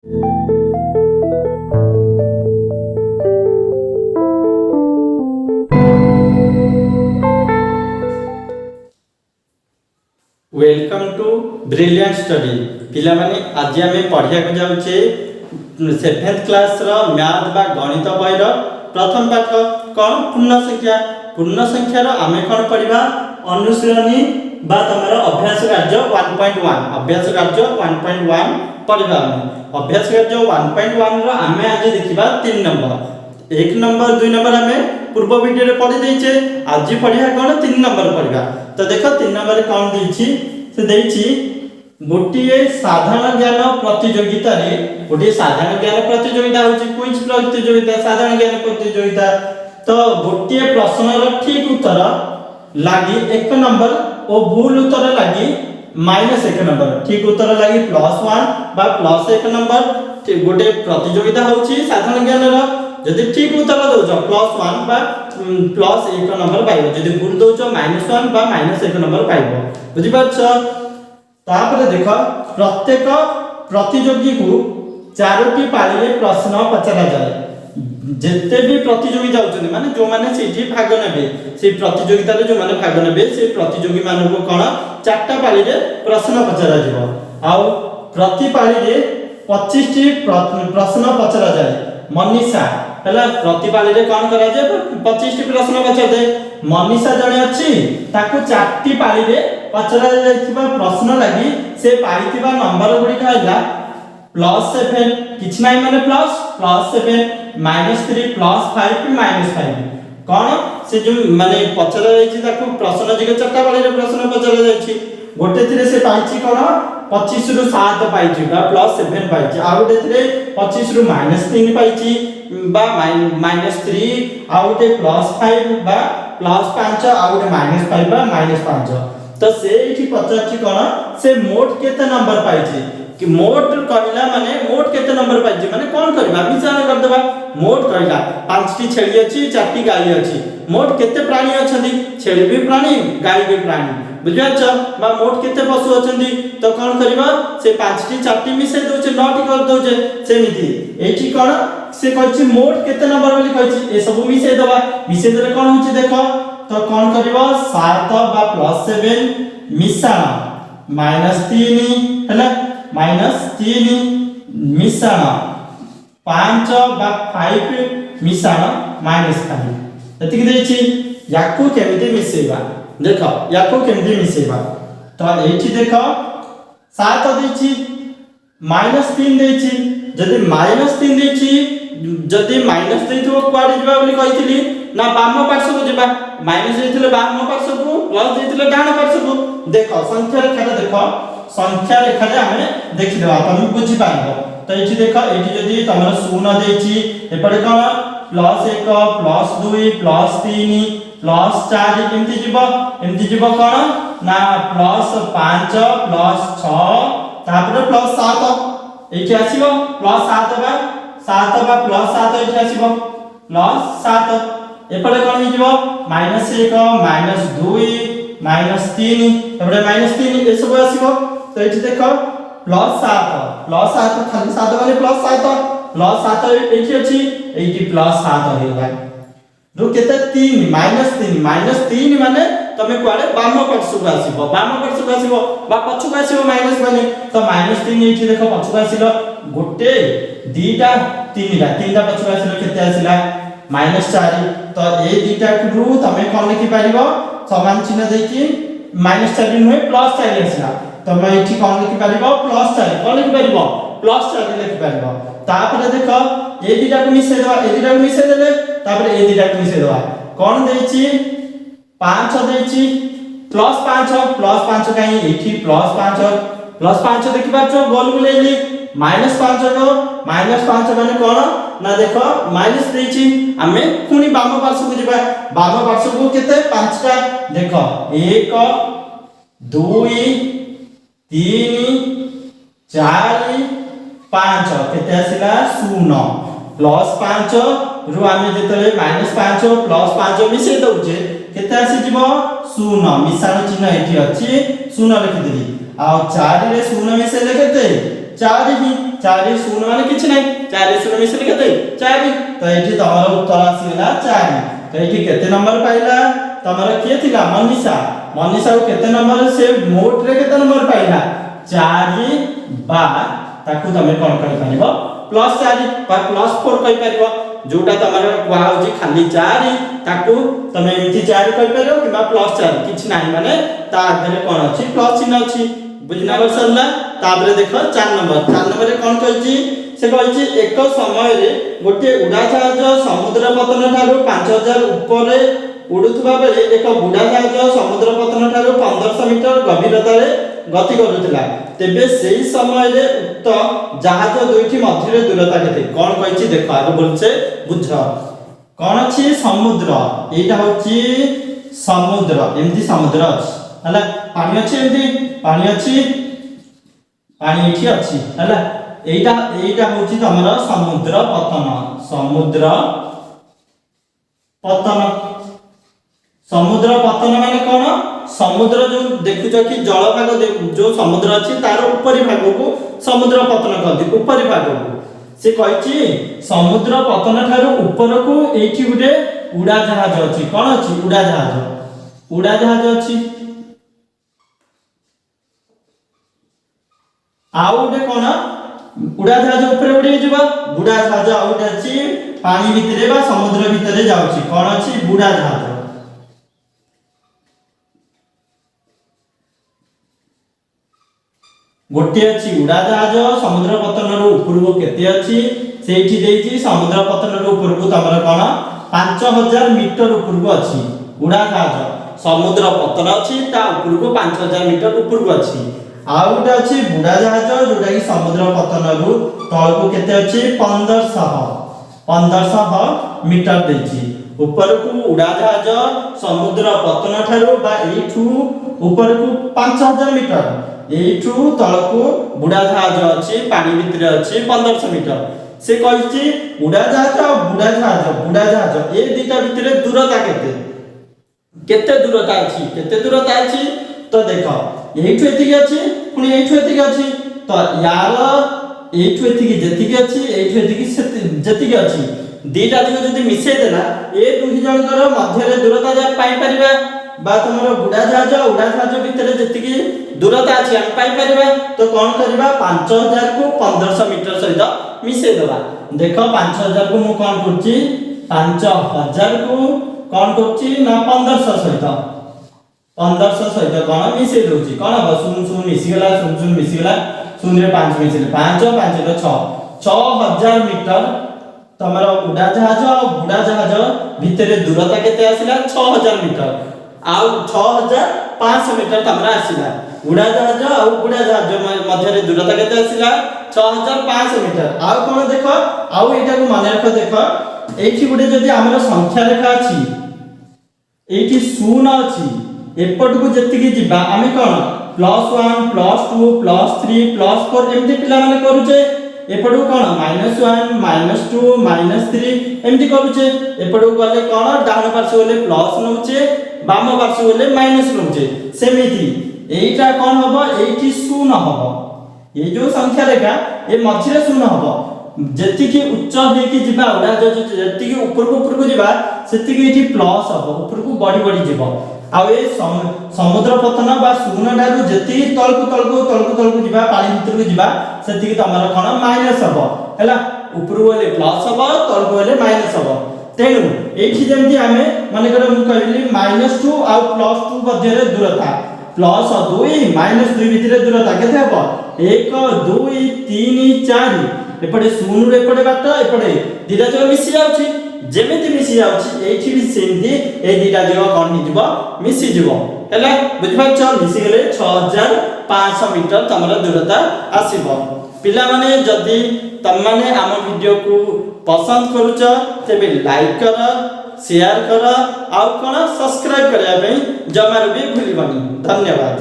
Welcome to brilliant study पिला माने आज आम पढ़िया जाऊे 7th क्लास मैथ बा गणित बही प्रथम पाठ कौन पूर्ण संख्यार आम कौन पढ़ा अनुशीलनी बा तुम अभ्यास कार्य 1.1 अभ्यास कार्य 1.1 पढ़ा अभ्यास कार्य 1.1 आम आज देखा 3 नंबर 1 नंबर 2 नंबर आम पूर्व वीडियो रे पढ़ी देचे आज पढ़िया कौन 3 नंबर पढ़ा। तो देख 3 नंबर कौन देछि से देछि गोटिए साधारण ज्ञान प्रतियोगिता रे गोटिए साधारण ज्ञान प्रतियोगिता होछि क्विज प्रतियोगिता साधारण ज्ञान प्रतियोगिता। तो गोटिए प्रश्न रो ठीक उत्तर लागि 1 नंबर और भूल उत्तर लागि -1 नंबर ठीक उत्तर लागि +1 बा +1 नंबर गोटे प्रतियोगिता होछि साधारण ज्ञान रो जदि ठीक उत्तर दउछ +1 बा +1 नंबर पाइबो जदि भूल दउछ -1 बा -1 नंबर पाइबो बुझि पाछ। तापर देख प्रत्येक प्रतियोगी को 4टी पाली रे प्रश्न पचरा जाय जेते भी प्रतियोगी जाउछन माने जो माने सेठी भाग नेबे से प्रतियोगिता रे जो माने भाग नेबे से प्रतियोगी माने को कोन 4टा पाली रे प्रश्न पचरा जिवो आ प्रति पाली रे 25टी प्रश्न पचरा जाय मनीषा हला प्रतिपाली रे कोन करा जे 25 टी प्रश्न पचर दे मनीषा जणे अछि ताकू 4टी पाली रे पचरा जायतिबा प्रश्न लागि से पाइतिबा नंबर गुडी कहला +7 किछ नाही माने +7 -3 +5 -5 कोन से जो माने पचरा जायछि ताकू प्रश्न जिके 4टा पाली रे प्रश्न पचरा जायछि गोटे थिरे से पाइछि कोन 25 रु 7 पाइछि बा +7 पाइछि आ गोटे थिरे 25 रु -3 पाइछि बा -3 आ गोटे +5 बा +5 आ गोटे -5 बा -5। तो से एठी पचाछि कोन से मोट केते नंबर पाइछि कि मोट कहला माने मोट केते नंबर पाइछि माने कोन करबा विचार कर देबा मोट कहला 5टी छेली अछि 4टी गाय अछि मोट केते प्राणी अछंती छेली भी प्राणी गाय भी प्राणी बुझाछ बा मोट केते पशु अछंती तो कोन करबा से 5टी 4टी मिसे दोचे 9टी कर दोचे सेमिति एठी कोन से कहछि मोट केते नंबर बोली कहछि ए सब मिसे दबा मिसे देले कोन होछि देखो तो कोन करबा 7 बा +7 मिसाण -3 हैला -3 मिसाण 5 बा 5 मिसाण -5 एतिक देछि याकू केमिति मिसेबा देखो याकू केमिति मिसेबा। तो एठी देखो 7 देछि -3 देछि जदि -3 देछि जदि माइनस देइथो क्वाडे जिबा बोली कहितली ना बाम पार्श्व को जिबा माइनस देइथिले बाम पार्श्व को प्लस देइथिले डान पार्श्व को देखो संख्या रेखा देखो संख्या रेखा रे हमें देखि देबा तुम बुझि पाइबो। तो एठी देखो एठी जदि तमर 0 देछि एपडे कोन +1 +2 +3 +4 केमति जिबो एमति जिबो कोन ना +5 +6 तापर +7 एठी आसीबो +7 बा 7 बा +7 एठी आसीबो +7 एपडे कोन हि जिवो -1 -2 -3 एपडे -3 ए सब आसीबो। तो एठी देखो +7 खाली 7 वाले +7 एठी अछि एठी +7 हेगा रु केते 3 -3 माने तमे कुआडे बाम पार्श्व को आसीबो बा पछु को आसीबो माइनस माने तो -3 एठी देखो पछु को आसीलो गोटे दीटा तीनटा पछु आसीलो केते आसीला -4 तो ए दीटा रु तमे कोन लिखि पारिबो समान चिन्ह देकी -4 नहे +4 आसीला तमे एठी कोन लिखि पारिबो +4 कोन लिखि पारिबो +4 लिखि पारिबो। तापर देखो ए दीटा को मिसे देले तापर ए दीटा को मिसे देबा कोन देछि 5 देछि +5 काई एठी +5 देखि पाछो गोल बुलेली -5 को -5 माने कोन ना देखो माइनस देछि हमें पुनी बाम पार्श्व को जिबा बाम पार्श्व को केते 5टा देखो 1 2 3 4 5 केते आसिला 0 +5 रु आमे जेतले -5 +5 मिसे दउजे केते आसी जिवो 0 मिसानो चिन्ह एठी अछि 0 लिखि देली आ 4 रे 0 मिसेले केते 4 ही 4 0 माने किछ नै 4 0 मिसले केते 4 तो एठी तमरो उत्तर आसीला 4 तो एठी केते नंबर पाइला तमरो के थिला मनीषा को केते नंबर से मोट रे केते नंबर पाइला 4 बा ताकू तमे कोन कर परिबो +4 बा +4 कहि परिबो जोटा तमरो कुआ होची खाली 4 ताकू तमे एमिति 4 कहि परिबो किबा +4 किछ नाही माने ता आगे कोन अछि प्लस चिन्ह अछि बुझना बसला ताबरे देखो 4 नंबर रे कोन कहछि से कहछि एक समय रे गोटे उड़ाजहाज समुद्र पतन ठारो 5000 ऊपर उडुथबा बेले एक उड़ाजहाज समुद्र पतन ठारो 1500 मीटर गभीरता रे गति करूथिला तेबे सेही समय रे उक्त जहाज दुईटी मध्य रे दूरता केते कोन कहछि देखो आगे बोलछे बुझ कोन अछि समुद्र एटा होछि समुद्र एमती समुद्र अछि हला पानी अछि एमती पानी अछि पानी एठी अछि हला एटा होछि तमरा समुद्र पतन माने कोन समुद्र जो देखुछ कि जल भाग जो समुद्र अछि तार ऊपरी भाग को समुद्र पतन कहति ऊपरी भाग को से कहिछि समुद्र पतन ठारो ऊपर को एठी गुटे उड़ा जहाज अछि कोन अछि उड़ा जहाज अछि आउटे कोन उड़ा जहाज ऊपर उड़ी जिबा बुड़ा जहाज आउटे अछि पानी भितरे बा समुद्र भितरे जाउछि कोन अछि बुड़ा जहाज गोटे अछि उड़ा जहाज समुद्र पतन रो ऊपर को केते अछि सेठी देछि समुद्र पतन रो ऊपर को तमरा कोन 5000 मीटर ऊपर को अछि उड़ा जहाज समुद्र पतन अछि ता ऊपर को 5000 मीटर ऊपर को अछि आउटे अछि बुड़ा जहाज जोटा कि समुद्र पतन रो तळ को केते अछि 1500 मीटर देछि ऊपर को उड़ा जहाज समुद्र पतन ठारो बा एठू ऊपर को 5000 मीटर एठू तळ को बुड़ा जहाज अछि पानी भितरे अछि 1500 मीटर से कहिछि उड़ा जहाज और बुड़ा जहाज ए दुटा भितरे दूरता केते दूरता अछि तो देखो एठू एतिक अछि पुनी एठू एतिक अछि तो यार एठू एतिक जेतिक अछि एठू एतिक जेतिक अछि दीटा दिगो जदी मिसै देला ए दुही जनकर मध्य रे दूरता जा पाई परिबा बा तमरो बुड़ा जहाज उड़ा जहाज भितरे जेतिकी दूरता अछि हम पाई परिबा तो कोन करबा 5000 को 1500 मीटर सहित मिसै देबा देखो 5000 को मु कोन करछि 5000 को कोन करछि ना 1500 सहित कोन मिसै दोछि कोन हो सुन सुन मिसि गेला सुन मिसि गेला सुन रे 5 मिसिले 5 रे 6 6000 मीटर तमरो उड़ा जहाज और बुड़ा जहाज भितरे दूरता केते आसिला 6000 मीटर आउ 6500 मीटर तमरा आसिला उड़ा जहाज और बुड़ा जहाज मध्य रे दूरता केते आसिला 6500 मीटर आउ कोन देखो आउ एटा को माने रखो देखो एठी गुटे जदी हमर संख्या रेखा अछि एठी 0 अछि एपट को जति की जिबा आमे कोन +1 +2 +3 +4 एमती पिला माने करूचे एपट को कोन -1 -2 -3 एमती करूचे एपट को गले कोन डाउन पार्श्व होले प्लस नउचे बाम पार्श्व होले माइनस नउचे सेमिति एटा कोन हबो एठी 0 हबो ए जो संख्या रेखा ए मझिरे 0 हबो जति की उच्च हे की जिबा उडा जति की ऊपर को जिबा सेति की एठी प्लस हबो ऊपर को बड़ी जिबो आ ए समुद्र पतन बा 0 डारू जति तळ को जिबा पानी भीतर को जिबा सेति की तमरा कोन माइनस हबो हैला ऊपर होले प्लस हबो तळ को होले माइनस हबो तेनु एठी जेमति आमे माने कर मु कहली -2 आ +2 मध्य रे दूरता +2 -2 भितरे दूरता केते हबो 1 2 3 4 एपटे 0 रे एपटे बाट एपटे दिटा जग मिसि जाउछि जेमिति मिसि जाउछि एठी भी सेमति ए दिटा जग कोन हि जिवो मिसि जिवो हैला बुझबा छ मिसि गेले 6500 मीटर तमरा दूरता आसीबो पिला माने जदी तम माने आम वीडियो को पसंद करूछ तेबे लाइक कर शेयर कर आ कोन सब्सक्राइब करया पे जमार भी भूलिबनी धन्यवाद।